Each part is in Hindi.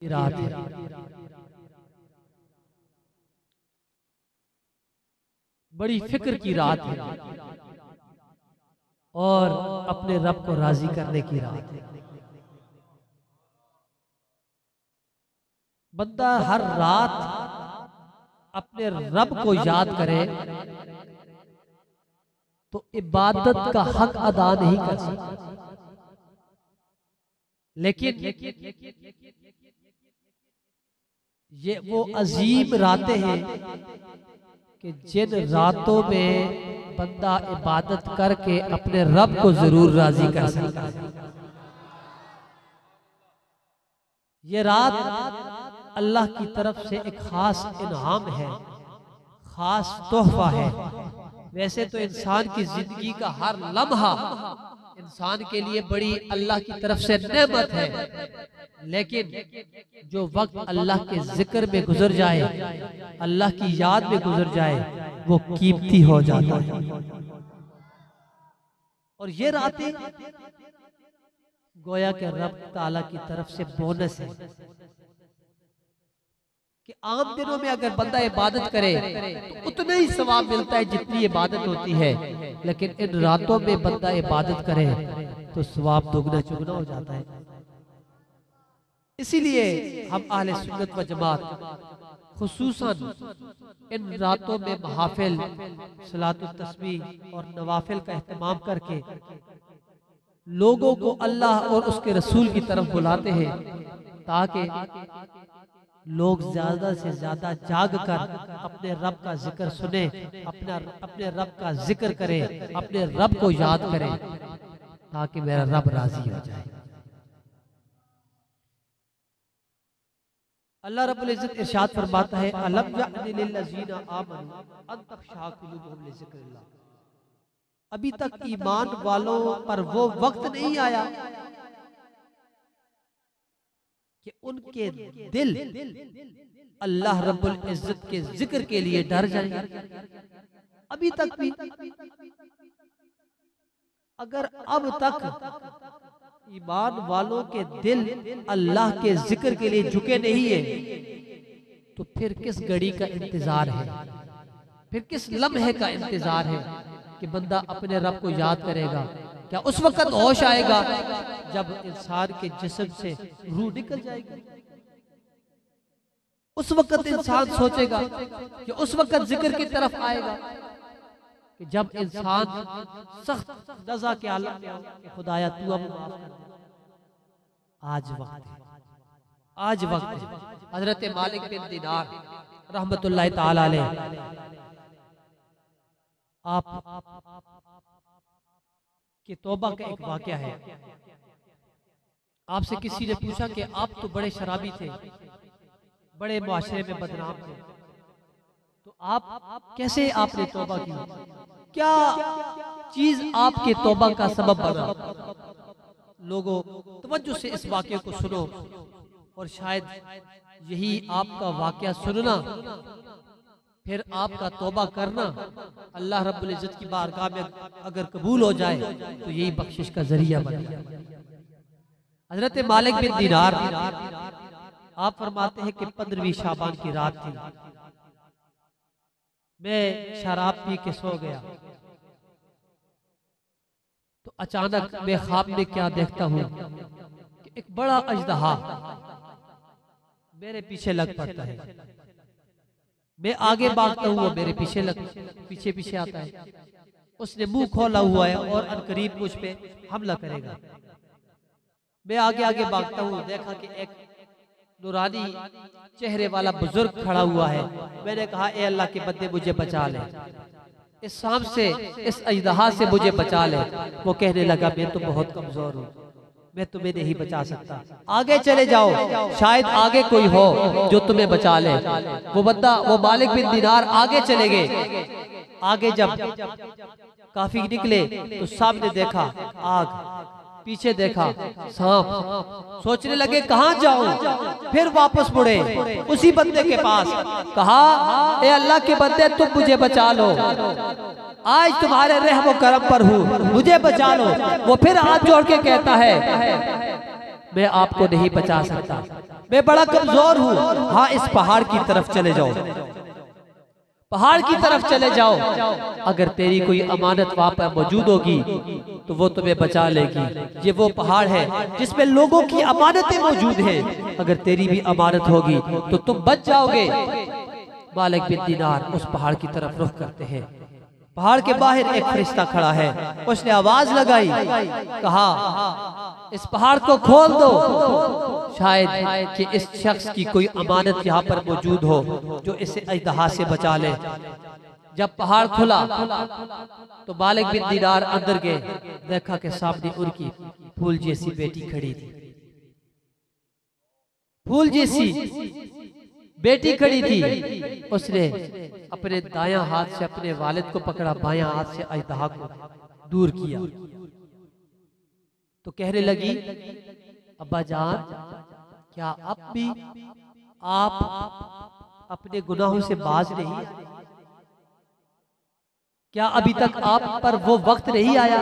रात है। बड़ी फिक्र की रात है और अपने रब को राजी करने की रात है। बंदा हर रात अपने रब को याद करे तो इबादत का हक अदा नहीं कर सकता, लेकिन ये वो अजीम रातें हैं कि जिन रातों में बंदा इबादत करके अपने रब को जरूर राजी कर सकता है। ये रात अल्लाह की तरफ से एक खास इनाम है, खास तोहफा है। वैसे तो इंसान की जिंदगी का हर लम्हा इंसान के लिए बड़ी अल्लाह की तरफ से नेमत है, लेकिन जो वक्त अल्लाह के जिक्र में गुजर जाए, अल्लाह की याद में गुजर जाए, वो कीमती हो जाता है। और ये रातें गोया के रब ताला की तरफ से बोनस है कि आम दिनों में अगर बंदा इबादत करे तो उतना ही सवाब मिलता है जितनी इबादत होती है, लेकिन इन रातों में बंदा इबादत करे तो सवाब दुगना चुगना हो जाता है। इसीलिए हम अहले सुन्नत व जमात खुसूसन इन रातों में महफिल, सलातुत तस्बीह और नवाफिल का एहतमाम करके लोगों को अल्लाह और उसके रसूल की तरफ बुलाते हैं, ताकि लोग ज्यादा से ज्यादा जाग कर अपने रब का जिक्र सुने, अपने रब का जिक्र करें, अपने रब को याद करें, ताकि मेरा रब राजी हो जाए। अल्लाह रब्बुल इज्जत इरशाद फरमाता है, अलम यअनि लिल्लज़ीना आमनू अन तख़शअ क़ुलूबुहुम लिज़िक्रिल्लाह। अभी तक ईमान वालों पर वो वक्त नहीं आया कि उनके दिल अल्लाह रब्बुल इज्जत के जिक्र के लिए डर जाए। अभी तक भी अगर अब तक ईमान वालों के दिल अल्लाह के जिक्र के लिए झुके नहीं है, तो फिर किस घड़ी का इंतजार है, फिर किस लम्हे का इंतजार है कि बंदा अपने रब को याद करेगा? क्या उस वक्त होश आएगा जब इंसान के जिस्म से रूह निकल जाएगी? उस वक्त इंसान सोचेगा कि उस वक्त जिक्र की तरफ आएगा कि जब इंसान सख्त नज़ा के आलम में हो कि खुदाया तू अब माफ कर दे। आज वक्त है, आज वक्त है। हजरत मालिक बिन दीनार रहमतुल्लाह ताला अलैह आप कि तौबा का एक वाकया है। आपसे किसी ने पूछा कि आप तो बड़े शराबी थे, बड़े मुआशरे में बदनाम थे, तो आप कैसे आपने तौबा की? क्या चीज आपके तौबा का सबब बना? लोगों तवज्जो से इस वाकये को सुनो, और शायद यही आपका वाकया सुनना, फिर आपका तौबा करना अल्लाह रब्बुल इज्जत की बारगाह में अगर कबूल हो जाए तो यही बख्शिश का जरिया बने। हजरत मालिक बिन दीनार आप फरमाते हैं कि 15वीं शाबान की रात थी, मैं शराब पी के सो गया, तो अचानक मैं ख्वाब में क्या देखता हूँ कि एक बड़ा अजदहा मेरे पीछे लग पड़ता है। मैं आगे भागता हूँ, वो मेरे पीछे पीछे आता है। उसने मुंह खोला हुआ है और अनकरीब मुझ पे हमला करेगा। मैं आगे आगे भागता हूँ, देखा कि एक नूरानी चेहरे वाला बुजुर्ग खड़ा हुआ है। मैंने कहा, ए अल्लाह के बंदे मुझे बचा ले, इस सांप से, इस अजदहा से मुझे बचा ले। वो कहने लगा, मैं तो बहुत कमजोर हूँ, मैं तुम्हें नहीं बचा सकता, आगे चले जाओ, शायद आगे कोई हो जो तुम्हें बचा ले। वो बंदा, वो मालिक बिन दीनार आगे चले गए। आगे जब काफी निकले तो सामने देखा आग, पीछे देखा सांप। सोचने लगे कहाँ जाऊं, फिर वापस मुड़े उसी बंदे के पास, कहा, ए अल्लाह के बंदे तुम मुझे बचा लो, आज तुम्हारे रहम व करम पर हूँ, मुझे बचा लो। वो फिर हाथ जोड़ के कहता है मैं आपको नहीं बचा सकता, मैं बड़ा कमजोर हूँ। हाँ, इस पहाड़ की तरफ चले जाओ, पहाड़ की तरफ चले जाओ, अगर तेरी कोई अमानत वहां पर मौजूद होगी तो वो तुम्हें बचा लेगी। ये वो पहाड़ है जिसमें लोगों की अमानतें मौजूद हैं, अगर तेरी भी अमानत होगी तो तुम बच जाओगे। मालिक बिन दीनार उस पहाड़ की तरफ रुख करते हैं। पहाड़ के बाहर एक फरिश्ता खड़ा है, उसने आवाज लगाई, कहा इस पहाड़ को खोल दो, शायद कि इस शख्स की कोई अमानत यहाँ पर मौजूद हो जो इसे अजदहा से बचा ले। जब पहाड़ खुला तो मालिक बिन दीनार अंदर गए, देखा कि सामने उनकी फूल जैसी बेटी खड़ी थी, फूल जैसी बेटी खड़ी थी। उसने अपने दायां हाथ से अपने वालिद को पकड़ा, बायां हाथ से अजदहा को दूर किया तो कहने लगी, अब्बा जान, क्या अब भी आप अपने गुनाहों से बाज नहीं? क्या अभी तक आप पर वो वक्त नहीं आया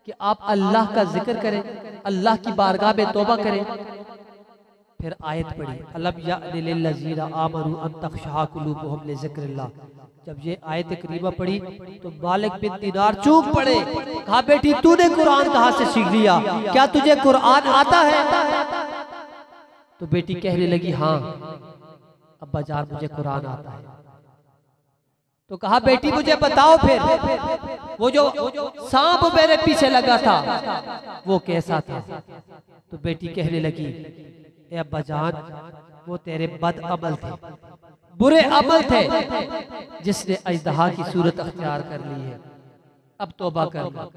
कि आप अल्लाह का जिक्र करें, अल्लाह की बारगाह में तौबा करें? फिर आयत पढ़ी, अलम यानि लिल्लज़ीना आमनू अन तख़शअ क़ुलूबुहुम लिज़िक्रिल्लाह। जब ये आयत करीमा पढ़ी तो मालिक बिन दीनार चूक पड़े, कहा बेटी तूने कुरान कहाँ से सीख लिया, क्या तुझे कुरान आता है? तो बेटी कहने लगी, हाँ अब्बा जान मुझे कुरान आता है। तो कहा बेटी मुझे बताओ फिर वो जो सांप मेरे पीछे लगा था वो कैसा था? तो बेटी कहने लगी, ए अब्बा जान, वो तेरे बद अमल थे, बुरे अमल थे, जिसने अजदहा की सूरत अख्तियार कर ली है। अब तौबा कर लो,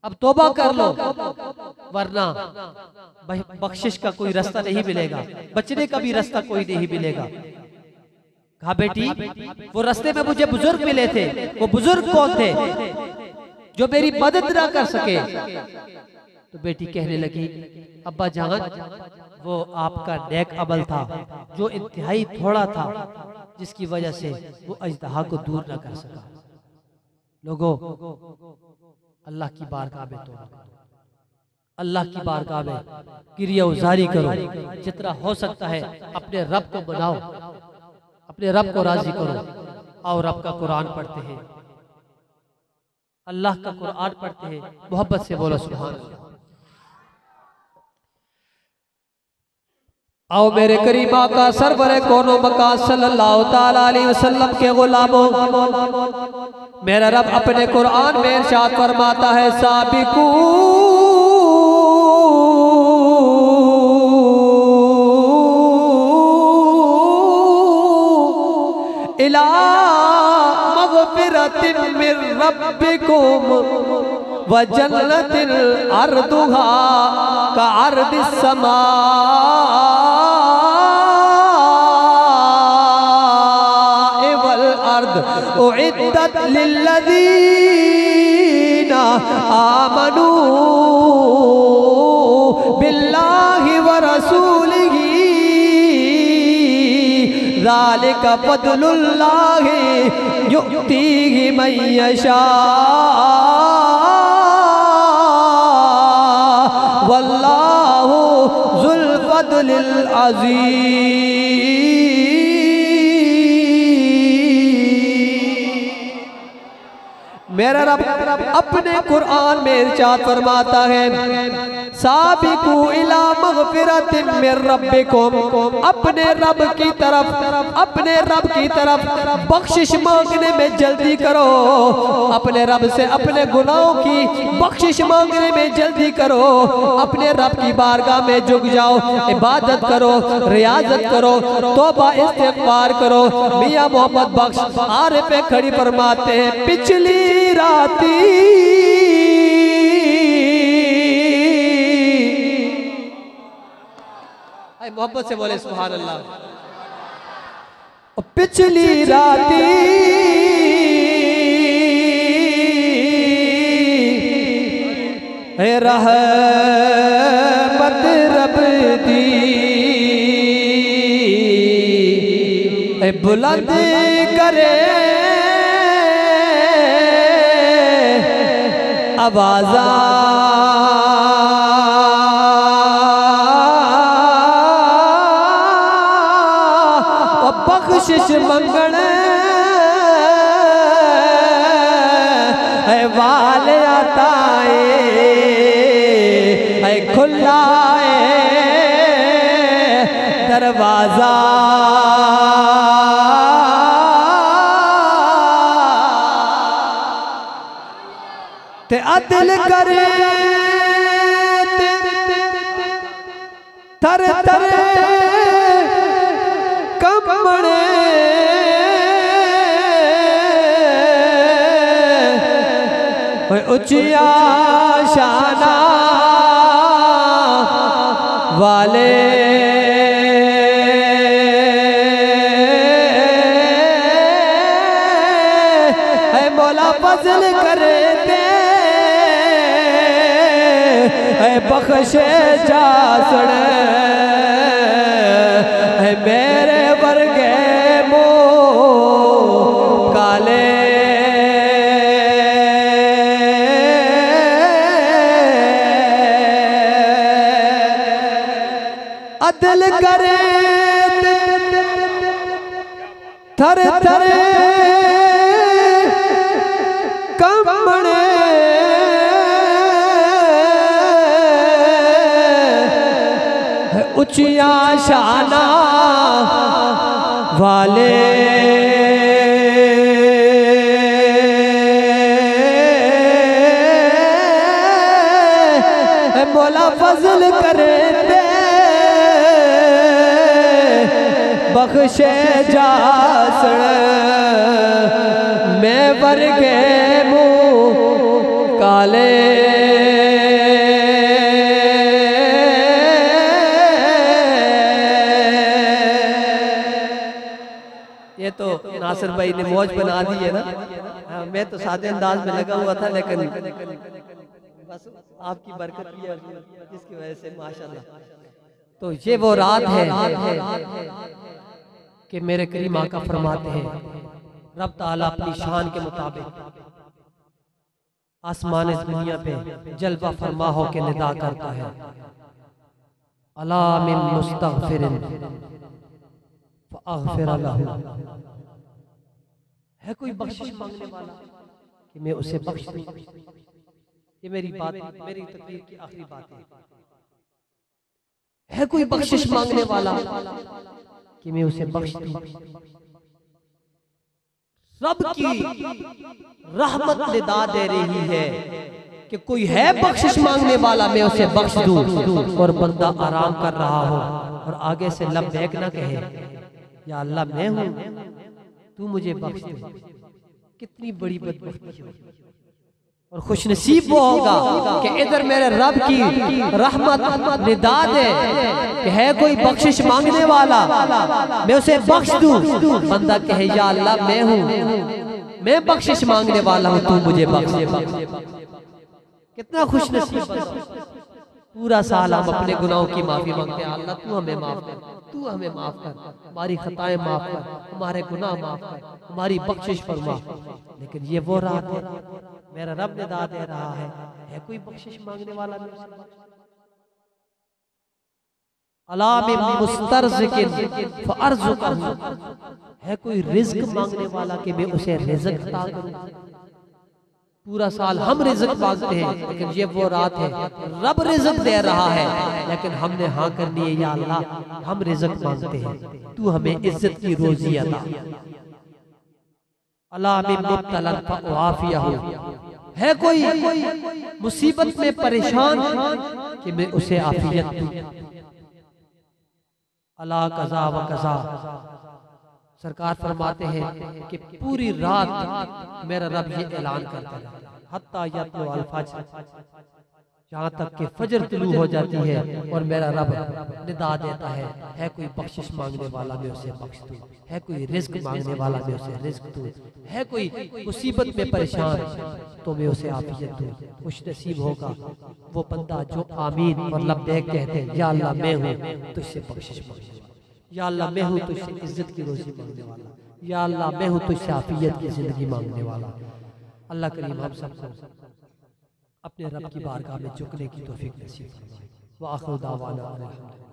अब तौबा कर लो, वरना बख्शिश का कोई रास्ता नहीं मिलेगा, बचने का भी रास्ता कोई नहीं मिलेगा। कहा बेटी वो रास्ते में मुझे बुजुर्ग मिले थे, वो बुजुर्ग कौन थे जो मेरी मदद ना कर सके? तो बेटी कहने लगी, अब्बा जान, वो आपका नेक अमल था जो इंतहाई थोड़ा था, जिसकी वजह से वो अजदहा को दूर न कर सका। लोगों, अल्लाह की बारगाह में तौबा करो, अल्लाह की बारगाह में क्रिया उजारी करो, जितना हो सकता है अपने रब को मनाओ, अपने रब को राजी करो। और रब का कुरान पढ़ते हैं, अल्लाह का कुरान पढ़ते हैं, मोहब्बत से बोलो सुभान अल्लाह। आओ मेरे करीम आका सरवरे कोनो मका सल्लल्लाहु ताला अलैहि वसल्लम के गुलामों, मेरा रब अपने कुरान में इरशाद फरमाता है, साबिकू इला मग़फ़िरतिन मिर रब्बिकुम व जन्नतिन अर्दुहा का अर्दिस समा उइद्दत लिल्लज़ीना आमनू बिल्लाहि व रसूलिही ज़ालिका फ़ज़्लुल्लाहि युअतीहि मन यशा वल्लाहु ज़ुल फ़ज़्लिल अज़ीम। मेरा रब अपने कुरान में इरशाद फरमाता है, साबिकू इला मग़फ़िरतिन मिर रब्बिकुम, अपने रब की तरफ बख्शिश मांगने में जल्दी करो, अपने रब से अपने गुनाहों की बख्शिश मांगने में जल्दी करो, अपने रब की बारगाह में झुक जाओ, इबादत करो, रियाजत करो, तौबा इस्तिग़फ़ार करो। मियां मोहम्मद बख्श आरिफ खड़ी फरमाते हैं, पिछली राती मोहब्बत से बोले सुभान अल्लाह। पिछली राती रहमत रब दी बुलंद करे आवाज़ा बख्शिश मंगण है वाले आता है खुला दरवाजा ते अदल करे तर तर कमणे उचिया शाना वाले है मौला फजल करे बख्शे जा सुन है मेरे वर्गे मो काले अदल करे थर थर कमणे उचिया शाना वाले मौला फजल करे दे बख्शे जा सुन मैं वर्गे मुँह काले तो नासिर भाई ने मौज बना दी है ना। मैं तो सादे अंदाज में लगा हुआ था, लेकिन बस आपकी बरकत की है जिसकी वजह से माशाल्लाह। तो ये वो रात है कि मेरे करीम आका फरमाते हैं रब ताला अपनी शान के मुताबिक आसमान दुनिया पे जलवा फरमा हो के निदा करता है, अला मिन मुस्तगफिरिन फ़अग़फ़िर लहू। है कोई बख्शिश मांगने वाला कि मैं उसे बख्श दूं। ये मेरी बात, मेरी तकरीर की आखिरी बात है कोई बख्शिश मांगने वाला कि मैं उसे बख्श दूं। रब की रहमत निदा दे रही है कि कोई है बख्शिश मांगने वाला, मैं उसे बख्श दूं। और बंदा आराम कर रहा हो और आगे से लब्बैक ना कहे, या अल्लाह मैं हूं तू मुझे बख्श दे। कितनी बड़ी बदबख्ती हो। और खुशनसीब वो होगा कि इधर मेरे रब की रहमत निदा दे कि है कोई बख्शिश मांगने वाला, मैं उसे बख्श दूं। बंदा कहे या अल्लाह मैं हूं, मैं बख्शिश मांगने वाला हूं, तू मुझे बख्श दे। कितना खुशनसीब। पूरा साल हम अपने गुनाहों की माफी मांगते हैं, अल्लाह तू हमें माफ कर, तू हमें माफ कर, हमारी खताएं माफ कर, हमारे गुनाह माफ कर, हमारी बख्शिश फरमा। लेकिन ये वो रात है मेरा रब निदा दे रहा है कोई बख्शिश मांगने वाला नहीं। अला मिन मुस्तरज़िकिन फ़अरज़ुक़हू, है कोई रिज़्क मांगने वाला कि मैं उसे रिज़्क अता करूं। पूरा साल हम रिज़्क मांगते हैं, लेकिन ये वो रात है रब रिज़्क दे रहा है, लेकिन हमने हाँ करनी है, या अल्लाह हम रिज़्क मांगते हैं, तू हमें इज्जत की रोज़ी अता। अला मिन मुब्तलन फ़अआफ़ियहू, है कोई मुसीबत में परेशान कि मैं उसे आफियत दूं। अला कज़ा व कज़ा, सरकार फरमाते हैं कि पूरी रात मेरा रब ये ऐलान करता है हत्ता यत्लु अल फज्र, यहाँ तक कि फजर तुलू हो जाती है और मेरा रब निदा देता है कोई बख्शिश मांगने वाला मैं उसे बख्श दूं, है कोई रिज़्क मांगने वाला मैं उसे रिज़्क दूं, है कोई मुसीबत में परेशान तो मैं उसे आफियत दूं। खुशनसीब होगा वो बंदा जो आमीन और लब्बैक कहते हैं, या अल्लाह मैं हूँ तुझसे बख्शिश मांगने वाला, या अल्लाह मैं हूँ तुझसे इज्जत की रोज़ी मांगने वाला, या अल्लाह मैं हूँ तुझसे आफियत की जिंदगी मांगने वाला। अल्लाह करीम हम सबको अपने रब की बारगाह में झुकने की तौफीक नसीब फरमाए। व आखिर दावाना अल्हम्दुलिल्लाह।